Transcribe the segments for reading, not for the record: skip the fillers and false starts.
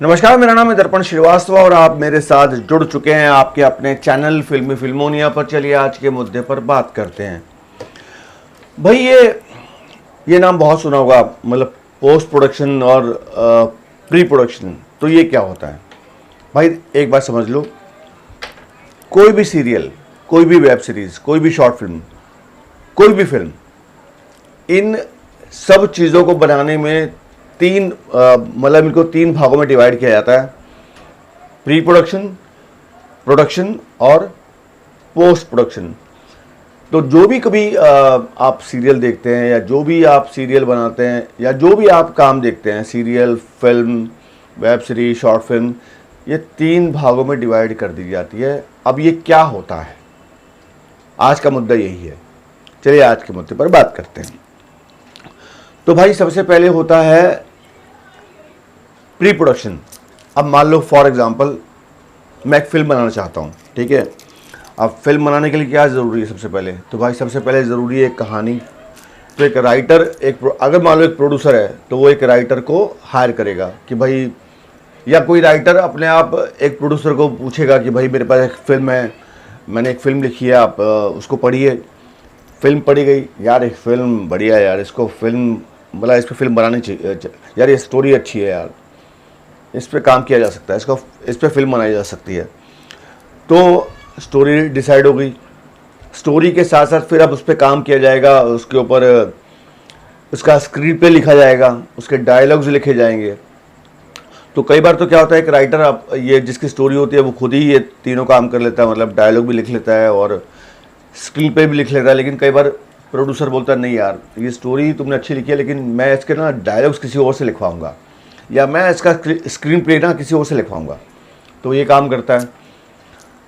नमस्कार, मेरा नाम है दर्पण श्रीवास्तव और आप मेरे साथ जुड़ चुके हैं आपके अपने चैनल फिल्मी फिल्मोनिया पर। चलिए आज के मुद्दे पर बात करते हैं। भाई ये नाम बहुत सुना होगा, मतलब पोस्ट प्रोडक्शन और प्री प्रोडक्शन। तो ये क्या होता है भाई, एक बात समझ लो। कोई भी सीरियल, कोई भी वेब सीरीज, कोई भी शॉर्ट फिल्म, कोई भी फिल्म, इन सब चीज़ों को बनाने में मतलब इनको तीन भागों में डिवाइड किया जाता है: प्री प्रोडक्शन, प्रोडक्शन और पोस्ट प्रोडक्शन। तो जो भी कभी आप सीरियल देखते हैं या जो भी आप सीरियल बनाते हैं या जो भी आप काम देखते हैं, serial, film, web series, short film, ये तीन भागों में डिवाइड कर दी जाती है। अब ये क्या होता है, आज का मुद्दा यही है। चलिए आज के मुद्दे पर बात करते हैं। तो भाई सबसे पहले होता है प्री प्रोडक्शन। अब मान लो फॉर एग्जांपल मैं एक फिल्म बनाना चाहता हूँ, ठीक है। अब फिल्म बनाने के लिए क्या ज़रूरी है? सबसे पहले तो भाई सबसे पहले ज़रूरी है एक कहानी। तो एक राइटर, अगर मान लो एक प्रोड्यूसर है तो वो एक राइटर को हायर करेगा कि भाई, या कोई राइटर अपने आप एक प्रोड्यूसर को पूछेगा कि भाई मेरे पास एक फ़िल्म है, मैंने एक फ़िल्म लिखी है, आप उसको पढ़िए। फिल्म पढ़ी गई, यार एक फ़िल्म बढ़िया है यार, इसको फिल्म मतलब इस पर फिल्म बनानी चाहिए यार, ये स्टोरी अच्छी है यार, इस पर काम किया जा सकता है, इस पर फिल्म बनाई जा सकती है। तो स्टोरी डिसाइड हो गई। स्टोरी के साथ साथ फिर अब उस पर काम किया जाएगा, उसके ऊपर उसका स्क्रीन प्ले लिखा जाएगा, उसके डायलॉग्स लिखे जाएंगे। तो कई बार तो क्या होता है, एक राइटर आप ये जिसकी स्टोरी होती है वो खुद ही ये तीनों काम कर लेता है, मतलब डायलॉग भी लिख लेता है और स्क्रीन प्ले भी लिख लेता है। लेकिन कई बार प्रोड्यूसर बोलता है नहीं यार, ये स्टोरी तुमने अच्छी लिखी है लेकिन मैं इसके ना डायलॉग्स किसी और से लिखवाऊंगा, या मैं इसका स्क्रीन प्ले ना किसी और से लिखवाऊंगा। तो ये काम करता है।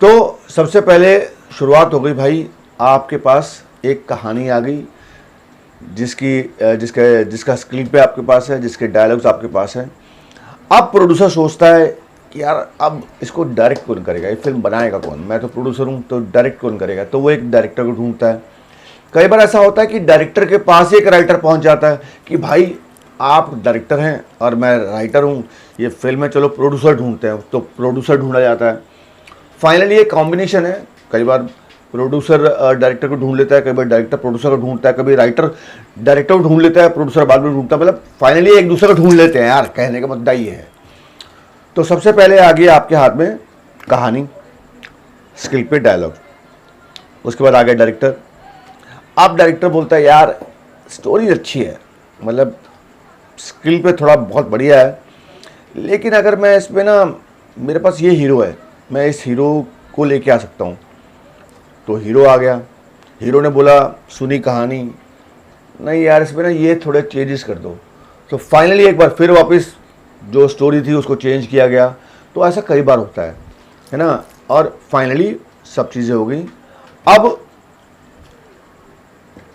तो सबसे पहले शुरुआत हो गई भाई, आपके पास एक कहानी आ गई जिसका स्क्रीन प्ले आपके पास है, जिसके डायलॉग्स आपके पास है। अब प्रोड्यूसर सोचता है कि यार अब इसको डायरेक्ट कौन करेगा, ये फिल्म बनाएगा कौन, मैं तो प्रोड्यूसर हूँ तो डायरेक्ट कौन करेगा। तो वो एक डायरेक्टर को ढूंढता है। कई बार ऐसा होता है कि डायरेक्टर के पास ही एक राइटर पहुंच जाता है कि भाई आप डायरेक्टर हैं और मैं राइटर हूं, ये फिल्म है, चलो प्रोड्यूसर ढूंढते हैं। तो प्रोड्यूसर ढूंढा जाता है। फाइनली एक कॉम्बिनेशन है। कई बार प्रोड्यूसर डायरेक्टर को ढूंढ लेता है, कई बार डायरेक्टर प्रोड्यूसर को ढूंढता है, कभी राइटर डायरेक्टर को ढूंढ लेता है, प्रोड्यूसर बाद में ढूंढता है। मतलब फाइनली एक दूसरे को ढूंढ लेते हैं यार, कहने का मुद्दा ये है। तो सबसे पहले आ गया आपके हाथ में कहानी, स्क्रीन पे, डायलॉग। उसके बाद आ गया डायरेक्टर। अब डायरेक्टर बोलता है यार स्टोरी अच्छी है, मतलब स्क्रीन पे थोड़ा बहुत बढ़िया है, लेकिन अगर मैं इसमें ना, मेरे पास ये हीरो है, मैं इस हीरो को लेके आ सकता हूँ। तो हीरो आ गया। हीरो ने बोला, सुनी कहानी, नहीं यार इसमें ना ये थोड़े चेंजेस कर दो। तो फाइनली एक बार फिर वापस जो स्टोरी थी उसको चेंज किया गया। तो ऐसा कई बार होता है ना। और फाइनली सब चीज़ें हो गई। अब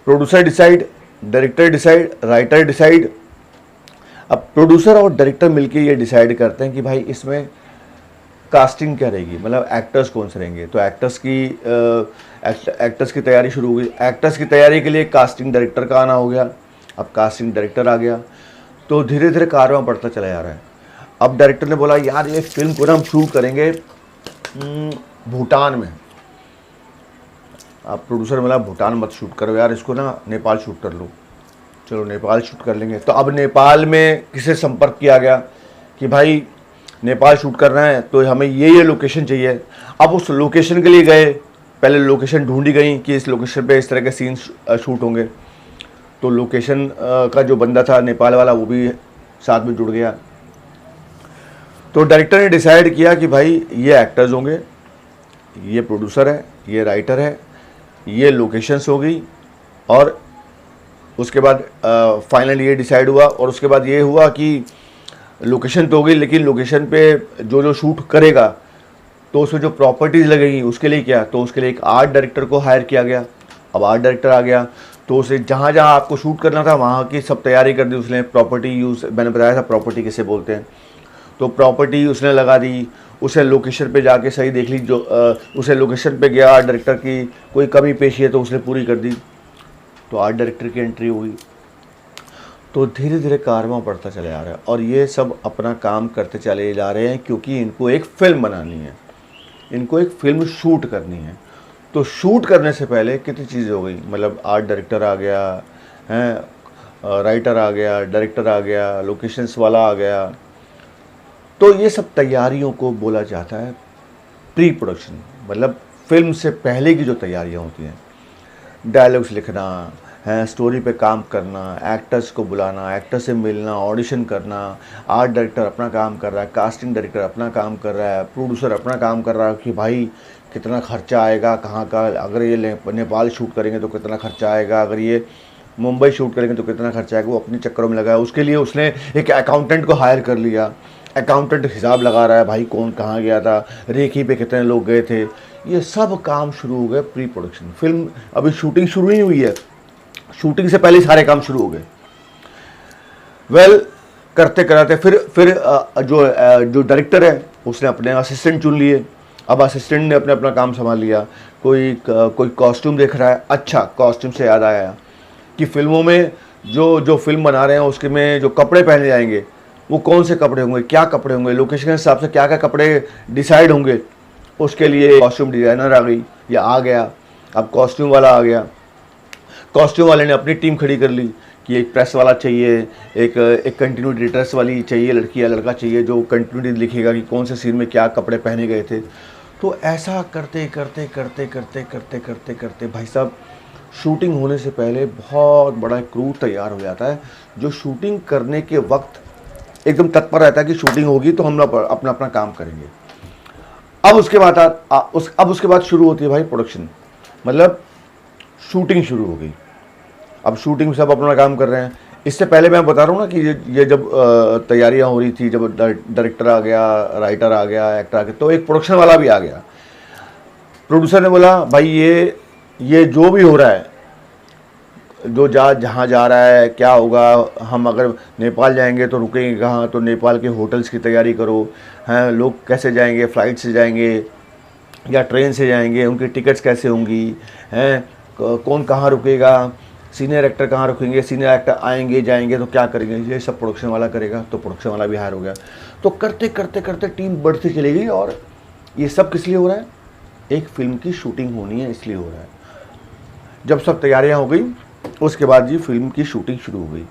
producer decide, director decide, writer decide. अब प्रोड्यूसर और डायरेक्टर मिलके ये डिसाइड करते हैं कि भाई इसमें कास्टिंग क्या रहेगी, मतलब एक्टर्स कौन से रहेंगे। तो एक्टर्स की तैयारी शुरू हो गई। एक्टर्स की तैयारी के लिए कास्टिंग डायरेक्टर का आना हो गया। अब कास्टिंग डायरेक्टर आ गया। तो धीरे धीरे कारवां बढ़ता चला जा रहा है। अब डायरेक्टर ने बोला यार ये फिल्म को ना हम शूट करेंगे भूटान में। अब प्रोड्यूसर बोला भूटान मत शूट करो यार, इसको ना नेपाल शूट कर लो। चलो नेपाल शूट कर लेंगे। तो अब नेपाल में किसे संपर्क किया गया कि भाई नेपाल शूट करना है तो हमें ये लोकेशन चाहिए। अब उस लोकेशन के लिए गए। पहले लोकेशन ढूंढी गई कि इस लोकेशन पे इस तरह के सीन शूट होंगे। तो लोकेशन का जो बंदा था नेपाल वाला, वो भी साथ में जुड़ गया। तो डायरेक्टर ने डिसाइड किया कि भाई ये एक्टर्स होंगे, ये प्रोड्यूसर है, ये राइटर है, ये लोकेशंस हो गई। और उसके बाद फाइनली ये डिसाइड हुआ। और उसके बाद ये हुआ कि लोकेशन तो हो गई, लेकिन लोकेशन पे जो शूट करेगा तो उसमें जो प्रॉपर्टीज़ लगेगी उसके लिए क्या, तो उसके लिए एक आर्ट डायरेक्टर को हायर किया गया। अब आर्ट डायरेक्टर आ गया तो उसे जहाँ जहाँ आपको शूट करना था वहाँ की सब तैयारी कर दी उसने। प्रॉपर्टी यूज़, मैंने बताया था प्रॉपर्टी किसे बोलते हैं। तो प्रॉपर्टी उसने लगा दी। उसे लोकेशन पे जाके सही देख ली, जो उसे लोकेशन पे गया आर्ट डायरेक्टर की कोई कमी पेशी है तो उसने पूरी कर दी। तो आर्ट डायरेक्टर की एंट्री हुई। तो धीरे धीरे कारवां बढ़ता चले आ रहा है और ये सब अपना काम करते चले जा रहे हैं क्योंकि इनको एक फ़िल्म बनानी है, इनको एक फ़िल्म शूट करनी है। तो शूट करने से पहले कितनी चीज़ें हो गई, मतलब आर्ट डायरेक्टर आ गया हैं, राइटर आ गया, डायरेक्टर आ गया, लोकेशंस वाला आ गया। तो ये सब तैयारियों को बोला जाता है प्री प्रोडक्शन, मतलब फिल्म से पहले की जो तैयारियां होती हैं। डायलॉग्स लिखना है, स्टोरी पे काम करना, एक्टर्स को बुलाना, एक्टर से मिलना, ऑडिशन करना, आर्ट डायरेक्टर अपना काम कर रहा है, कास्टिंग डायरेक्टर अपना काम कर रहा है, प्रोड्यूसर अपना काम कर रहा है कि भाई कितना खर्चा आएगा, कहाँ का, अगर ये नेपाल शूट करेंगे तो कितना खर्चा आएगा, अगर ये मुंबई शूट करेंगे तो कितना खर्चा आएगा। वो अपने चक्करों में लगा है। उसके लिए उसने एक अकाउंटेंट को हायर कर लिया, अकाउंटेंट हिसाब लगा रहा है भाई कौन कहाँ गया था, रेकी पे कितने लोग गए थे। ये सब काम शुरू हो गए प्री प्रोडक्शन। फिल्म अभी शूटिंग शुरू ही हुई है, शूटिंग से पहले सारे काम शुरू हो गए। करते कराते फिर जो डायरेक्टर है उसने अपने असिस्टेंट चुन लिए। अब असिस्टेंट ने अपना काम संभाल लिया। कोई कॉस्ट्यूम देख रहा है, अच्छा कॉस्ट्यूम से याद आया कि फिल्मों में जो फिल्म बना रहे हैं उसके में जो कपड़े पहने जाएंगे वो कौन से कपड़े होंगे, क्या कपड़े होंगे, लोकेशन के हिसाब से क्या क्या कपड़े डिसाइड होंगे। उसके लिए कॉस्ट्यूम डिज़ाइनर आ गई या आ गया, अब कॉस्ट्यूम वाला आ गया। कॉस्ट्यूम वाले ने अपनी टीम खड़ी कर ली कि एक प्रेस वाला चाहिए, एक कंटिन्यूटी ड्रेस वाली चाहिए, लड़की या लड़का चाहिए जो कंटिन्यूटी लिखेगा कि कौन से सीन में क्या कपड़े पहने गए थे। तो ऐसा करते करते करते करते करते करते करते भाई साहब शूटिंग होने से पहले बहुत बड़ा क्रू तैयार हो जाता है, जो शूटिंग करने के वक्त एकदम तत्पर रहता है कि शूटिंग होगी तो हम अपना अपना काम करेंगे। अब उसके बाद शुरू होती है भाई प्रोडक्शन, मतलब शूटिंग शुरू हो गई। अब शूटिंग सब अपना काम कर रहे हैं। इससे पहले मैं बता रहा हूँ ना कि ये जब तैयारियां हो रही थी, जब डायरेक्टर आ गया, राइटर आ गया, एक्टर आ गया, तो एक प्रोडक्शन वाला भी आ गया। प्रोड्यूसर ने बोला भाई ये जो भी हो रहा है, जो जहाँ जा रहा है, क्या होगा, हम अगर नेपाल जाएंगे तो रुकेंगे कहाँ, तो नेपाल के होटल्स की तैयारी करो, हैं लोग कैसे जाएंगे, फ़्लाइट से जाएंगे या ट्रेन से जाएंगे, उनकी टिकट्स कैसे होंगी, हैं कौन कहाँ रुकेगा, सीनियर एक्टर कहाँ रुकेंगे, सीनियर एक्टर आएंगे जाएंगे तो क्या करेंगे, ये सब प्रोडक्शन वाला करेगा। तो प्रोडक्शन वाला भी हायर हो गया। तो करते करते करते टीम बढ़ती चली गई। और ये सब किस लिए हो रहा है, एक फिल्म की शूटिंग होनी है इसलिए हो रहा है। जब सब तैयारियां हो गई उसके बाद जी फिल्म की शूटिंग शुरू हो गई।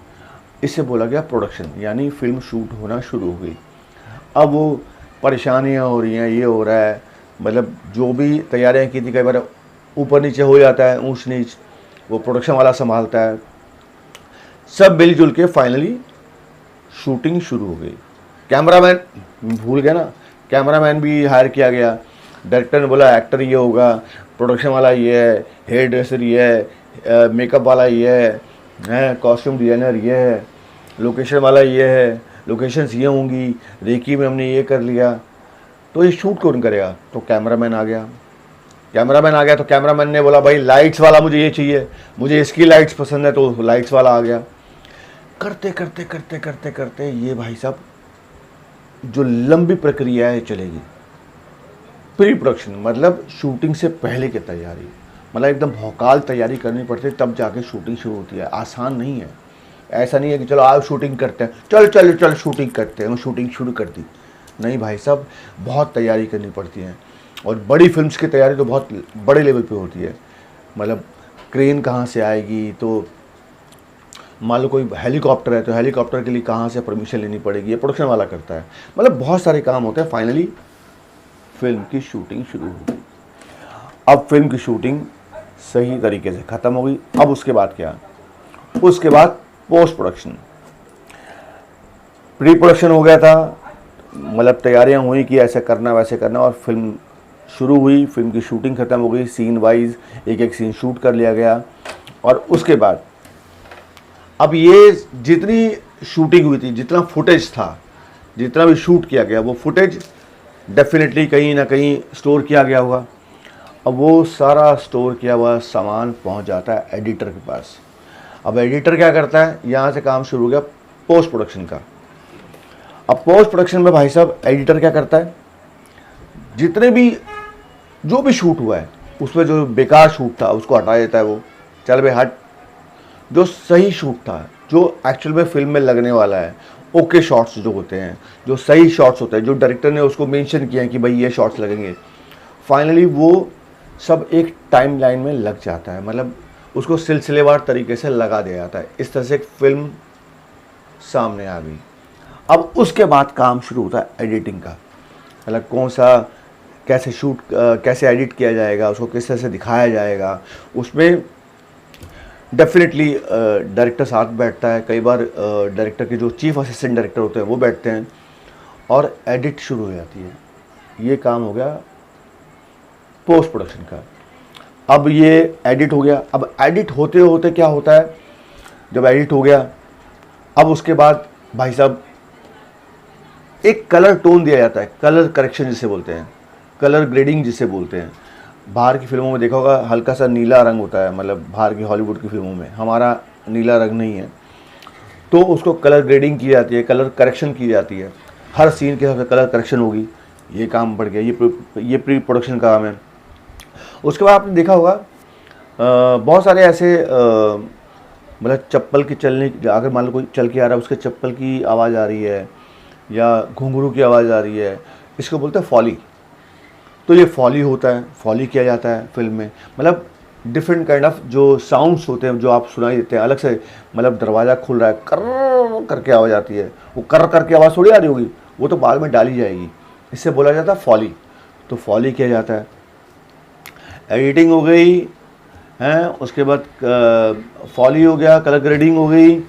इससे बोला गया प्रोडक्शन, यानी फिल्म शूट होना शुरू हो गई। अब वो परेशानियां हो रही हैं, ये हो रहा है, मतलब जो भी तैयारियां की थी कई बार ऊपर नीचे हो जाता है, ऊंच नीच, वो प्रोडक्शन वाला संभालता है। सब मिलजुल के फाइनली शूटिंग शुरू हो गई। कैमरामैन भूल गया ना, कैमरामैन भी हायर किया गया। डायरेक्टर ने बोला एक्टर ये होगा, प्रोडक्शन वाला ये है, हेयर ड्रेसर ये है, मेकअप वाला ये है, कॉस्ट्यूम डिज़ाइनर ये है, लोकेशन वाला ये है, लोकेशंस ये होंगी, रेकी में हमने ये कर लिया। तो ये शूट कौन करेगा, तो कैमरामैन आ गया। तो कैमरामैन ने बोला भाई लाइट्स वाला मुझे ये चाहिए, मुझे इसकी लाइट्स पसंद है, तो लाइट्स वाला आ गया। करते करते करते करते करते ये भाई साहब जो लंबी प्रक्रिया है चलेगी। प्री प्रोडक्शन मतलब शूटिंग से पहले की तैयारी, मतलब एकदम भौकाल तैयारी करनी पड़ती है, तब जाके शूटिंग शुरू होती है। आसान नहीं है, ऐसा नहीं है कि चलो आज शूटिंग करते हैं, चल शूटिंग करते हैं, शूटिंग शुरू कर दी। नहीं भाई साहब, बहुत तैयारी करनी पड़ती है। और बड़ी फिल्म्स की तैयारी तो बहुत बड़े लेवल पे होती है। मतलब क्रेन कहाँ से आएगी, तो मान लो कोई हेलीकॉप्टर है तो हेलीकॉप्टर के लिए कहाँ से परमिशन लेनी पड़ेगी, ये प्रोडक्शन वाला करता है। मतलब बहुत सारे काम होते हैं। फाइनली फिल्म की शूटिंग शुरू हो गई। अब फिल्म की शूटिंग सही तरीके से ख़त्म हो गई। अब उसके बाद क्या, उसके बाद पोस्ट प्रोडक्शन। प्री प्रोडक्शन हो गया था, मतलब तैयारियां हुई कि ऐसे करना वैसे करना, और फिल्म शुरू हुई। फिल्म की शूटिंग ख़त्म हो गई, सीन वाइज एक एक सीन शूट कर लिया गया। और उसके बाद अब ये जितनी शूटिंग हुई थी, जितना फुटेज था, जितना भी शूट किया गया, वो फुटेज डेफिनेटली कहीं ना कहीं स्टोर किया गया होगा। अब वो सारा स्टोर किया हुआ सामान पहुंच जाता है एडिटर के पास। अब एडिटर क्या करता है, यहाँ से काम शुरू हो गया पोस्ट प्रोडक्शन का। अब पोस्ट प्रोडक्शन में भाई साहब एडिटर क्या करता है, जितने भी जो भी शूट हुआ है उसमें जो बेकार शूट था उसको हटा देता है। वो चल भाई हट, जो सही शूट था जो एक्चुअल में फिल्म में लगने वाला है, ओके शॉट्स जो होते हैं, जो सही शॉट्स होते हैं, जो डायरेक्टर ने उसको मेंशन किया है कि भाई ये शॉट्स लगेंगे, फाइनली वो सब एक टाइम लाइन में लग जाता है, मतलब उसको सिलसिलेवार तरीके से लगा दिया जाता है। इस तरह से एक फिल्म सामने आ गई। अब उसके बाद काम शुरू होता है एडिटिंग का, मतलब कौन सा कैसे शूट, कैसे एडिट किया जाएगा, उसको किस तरह से दिखाया जाएगा। उसमें डेफिनेटली डायरेक्टर साथ बैठता है, कई बार डायरेक्टर के जो चीफ असिस्टेंट डायरेक्टर होते हैं वो बैठते हैं और एडिट शुरू हो जाती है। ये काम हो गया पोस्ट प्रोडक्शन का। अब ये एडिट हो गया। अब एडिट होते होते क्या होता है, जब एडिट हो गया अब उसके बाद भाई साहब एक कलर टोन दिया जाता है, कलर करेक्शन जिसे बोलते हैं, कलर ग्रेडिंग जिसे बोलते हैं। बाहर की फिल्मों में देखा होगा हल्का सा नीला रंग होता है, मतलब बाहर की हॉलीवुड की फिल्मों में, हमारा नीला रंग नहीं है, तो उसको कलर ग्रेडिंग की जाती है, कलर करेक्शन की जाती है। हर सीन के हिसाब से कलर करेक्शन होगी, ये काम बढ़ गया, ये प्री प्रोडक्शन का काम है। उसके बाद आपने देखा होगा बहुत सारे ऐसे मतलब चप्पल की चलने, अगर मान लो कोई चल के आ रहा है उसके चप्पल की आवाज़ आ रही है या घुंघरू की आवाज़ आ रही है, इसको बोलते हैं फॉली। तो ये फॉली होता है, फॉली किया जाता है फिल्म में, मतलब डिफरेंट काइंड ऑफ जो साउंड्स होते हैं जो आप सुनाई देते हैं अलग से, मतलब दरवाज़ा खुल रहा है कर करके आवाज़ आती है, वो कर करके आवाज़ थोड़ी आ रही होगी, वो तो बाद में डाली जाएगी, इससे बोला जाता है फॉली। तो फॉली किया जाता है। एडिटिंग हो गई हैं, उसके बाद फॉली हो गया, कलर ग्रेडिंग हो गई,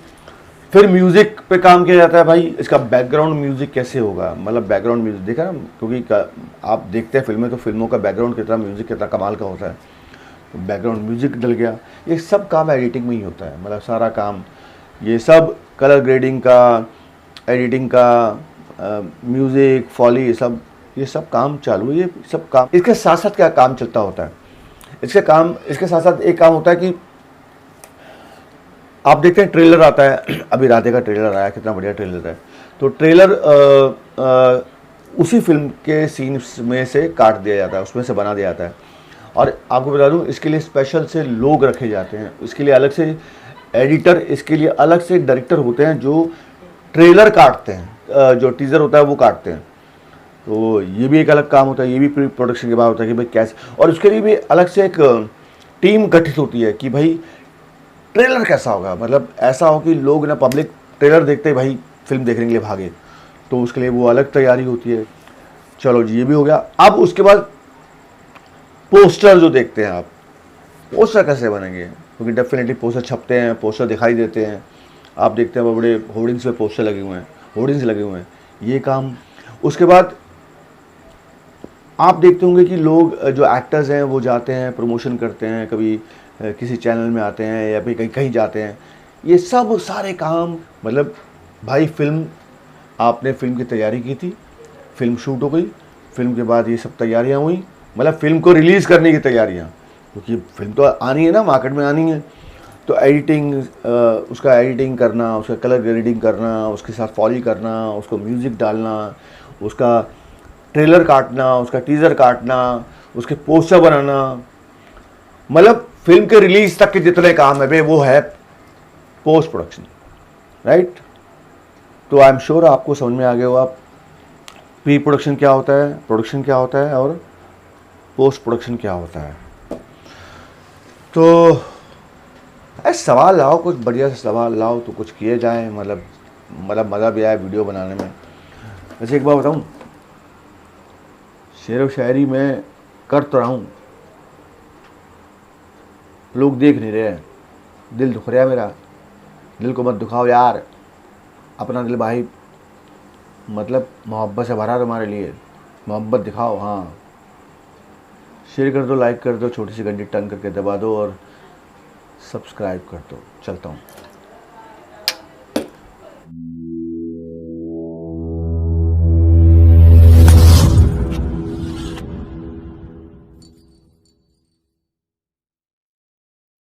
फिर म्यूज़िक पे काम किया जाता है। भाई इसका बैकग्राउंड म्यूज़िक कैसे होगा, मतलब बैकग्राउंड म्यूज़िक देखा ना, क्योंकि आप देखते हैं फिल्में तो फिल्मों का बैकग्राउंड कितना, म्यूज़िक कितना कमाल का होता है, तो बैकग्राउंड म्यूज़िक डल गया। ये सब काम एडिटिंग में ही होता है, मतलब सारा काम ये सब कलर ग्रेडिंग का, एडिटिंग का, म्यूज़िक, फॉली, ये सब काम चालू है। ये सब काम, इसके साथ साथ क्या काम चलता होता है, इसके साथ साथ एक काम होता है कि आप देखते हैं ट्रेलर आता है, अभी राधे का ट्रेलर आया, कितना बढ़िया ट्रेलर है। तो ट्रेलर उसी फिल्म के सीन्स में से काट दिया जाता है, उसमें से बना दिया जाता है। और आपको बता दूं इसके लिए स्पेशल से लोग रखे जाते हैं, इसके लिए अलग से एडिटर, इसके लिए अलग से डायरेक्टर होते हैं जो ट्रेलर काटते हैं, जो टीज़र होता है वो काटते हैं। तो ये भी एक अलग काम होता है, ये भी प्री प्रोडक्शन के बाद होता है कि भाई कैसे, और उसके लिए भी अलग से एक टीम गठित होती है कि भाई ट्रेलर कैसा होगा, मतलब ऐसा हो कि लोग ना, पब्लिक ट्रेलर देखते ही भाई फिल्म देखने के लिए भागे, तो उसके लिए वो अलग तैयारी होती है। चलो जी, ये भी हो गया। अब उसके बाद पोस्टर जो देखते हैं आप, पोस्टर कैसे बनेंगे, क्योंकि डेफिनेटली पोस्टर छपते हैं, पोस्टर दिखाई देते हैं, आप देखते हैं बड़े होर्डिंग्स पे पोस्टर लगे हुए हैं, होर्डिंग्स लगे हुए हैं, ये काम। उसके बाद आप देखते होंगे कि लोग जो एक्टर्स हैं वो जाते हैं, प्रमोशन करते हैं, कभी किसी चैनल में आते हैं या फिर कहीं कहीं जाते हैं, ये सब सारे काम, मतलब भाई फिल्म, आपने फिल्म की तैयारी की थी, फिल्म शूट हो गई, फिल्म के बाद ये सब तैयारियां हुई, मतलब फिल्म को रिलीज़ करने की तैयारियां, क्योंकि फिल्म तो आनी है ना, मार्केट में आनी है। तो एडिटिंग, उसका एडिटिंग करना, उसका कलर ग्रेडिंग करना, उसके साथ फॉली करना, उसको म्यूज़िक डालना, उसका ट्रेलर काटना, उसका टीज़र काटना, उसके पोस्टर बनाना, मतलब फिल्म के रिलीज तक के जितने काम है वे, वो है पोस्ट प्रोडक्शन, राइट। तो आई एम श्योर आपको समझ में आ गया होगा प्री प्रोडक्शन क्या होता है, प्रोडक्शन क्या होता है और पोस्ट प्रोडक्शन क्या होता है। तो सवाल लाओ, कुछ बढ़िया से सवाल लाओ तो कुछ किए जाए, मतलब मज़ा भी आए वीडियो बनाने में। वैसे एक बात बताऊँ, शेर व शायरी में कर तो रहा हूँ, लोग देख नहीं रहे हैं, दिल दुख रहा है मेरा, दिल को मत दुखाओ यार, अपना दिल भाई मतलब मोहब्बत से भरा तुम्हारे लिए, मोहब्बत दिखाओ। हाँ, शेयर कर दो, लाइक कर दो, छोटी सी घंटी टंग करके दबा दो और सब्सक्राइब कर दो। चलता हूँ।